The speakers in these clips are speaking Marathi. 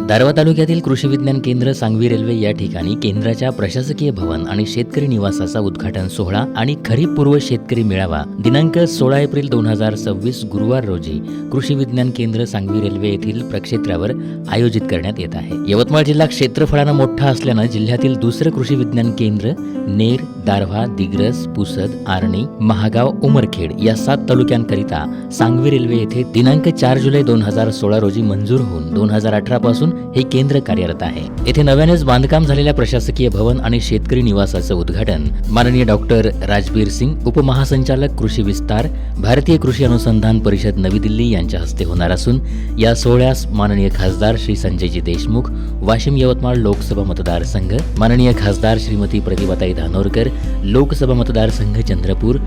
दारव्हा तालुक्यातील कृषी विज्ञान केंद्र सांगवी रेल्वे या ठिकाणी केंद्राच्या प्रशासकीय भवन आणि शेतकरी निवासाचा उद्घाटन सोहळा आणि खरीप पूर्व शेतकरी मेळावा दिनांक 16 एप्रिल 2026 गुरुवार रोजी कृषी विज्ञान केंद्र सांगवी रेल्वे येथील प्रक्षेत्रावर आयोजित करण्यात येत आहे। यवतमाळ जिल्हा क्षेत्रफळाने मोठा असल्याने जिल्ह्यातील दुसरे कृषी विज्ञान केंद्र नेर, दारव्हा, दिग्रस, पुसद, आर्णी, महागाव, उमरखेड या 7 तालुक्यांकरिता सांगवी रेल्वे येथे दिनांक 4 जुलै 2016 रोजी मंजूर होऊन 2018 पासून हे केंद्र कार्यरत आहे। येथे नव्यानेच बांधकाम झालेल्या प्रशासकीय भवन आणि शेतकरी निवासाचे उद्घाटन माननीय डॉक्टर राजबीर सिंग, उपमहासंचालक कृषी विस्तार, भारतीय कृषी अनुसंधान परिषद नवी दिल्ली यांच्या हस्ते होणार असून या सोहळ्यास माननीय खासदार श्री संजयजी देशमुख, वाशिम यवतमाळ लोकसभा मतदारसंघ, माननीय खासदार श्रीमती प्रतिभाताई धानोरकर, लोकसभा मतदारसंघ चंद्रपूर,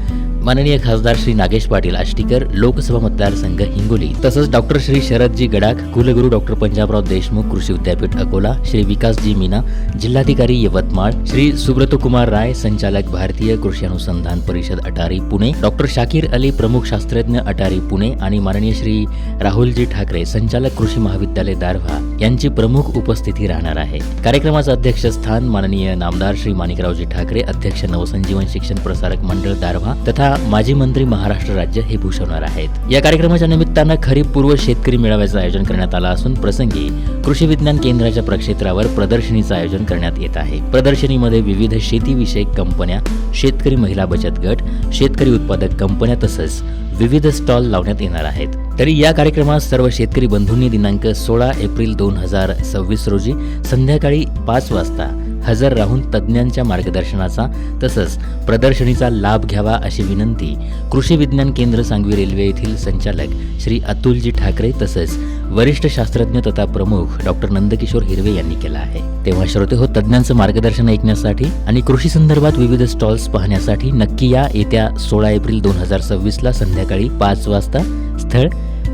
माननीय खासदार श्री नागेश पाटील आष्टीकर, लोकसभा मतदारसंघ हिंगोली, तसंच डॉक्टर श्री शरदजी गडाख, कुलगुरू डॉक्टर पंजाबराव देशमुख कृषी विद्यापीठ अकोला, श्री विकासजी मीना, जिल्हाधिकारी यवतमाळ, श्री सुब्रत कुमार राय, संचालक भारतीय कृषी अनुसंधान परिषद अटारी पुणे, डॉक्टर शाकीर अली, प्रमुख शास्त्रज्ञ अटारी पुणे आणि माननीय श्री राहुलजी ठाकरे, संचालक कृषी महाविद्यालय दारव्हा यांची प्रमुख उपस्थिती राहणार आहे। कार्यक्रमाचे अध्यक्षस्थान माननीय नामदार श्री माणिकरावजी ठाकरे, अध्यक्ष नवसंजीवन शिक्षण प्रसारक मंडळ दारव्हा तथा माजी मंत्री महाराष्ट्र राज्य हे भूषवणार आहेत। या कार्यक्रमाच्या निमित्तानं खरीप पूर्व शेतकरी मेळाव्याचं आयोजन करण्यात आलं असून प्रसंगी कृषी विज्ञान केंद्राच्या प्रक्षेत्रावर प्रदर्शनीचं आयोजन करण्यात येत आहे। प्रदर्शनीमध्ये विविध शेतीविषयक कंपन्या, शेतकरी महिला बचत गट, शेतकरी उत्पादक कंपन्या तसंच विविध स्टॉल लावण्यात येणार आहेत। तरी या कार्यक्रमात सर्व शेतकरी बंधूंनी दिनांक 16 एप्रिल 2026 रोजी संध्याकाळी 5 वाजता हजर राहून तज्ज्ञांच्या मार्गदर्शनाचा तसंच प्रदर्शनीचा लाभ घ्यावा अशी विनंती कृषी विज्ञान केंद्र सांगवी रेल्वे येथील संचालक श्री अतुलजी ठाकरे तसंच वरिष्ठ शास्त्रज्ञ तथा प्रमुख डॉक्टर नंदकिशोर हिरवे यांनी केला आहे। तेव्हा श्रोते हो, तज्ज्ञांचं मार्गदर्शन ऐकण्यासाठी आणि कृषी संदर्भात विविध स्टॉल्स पाहण्यासाठी नक्की या येत्या 16 एप्रिल 2026 ला संध्याकाळी 5 वाजता। स्थळ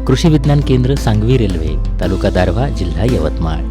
कृषी विज्ञान केंद्र सांगवी रेल्वे, तालुका दारव्हा, जिल्हा यवतमाळ।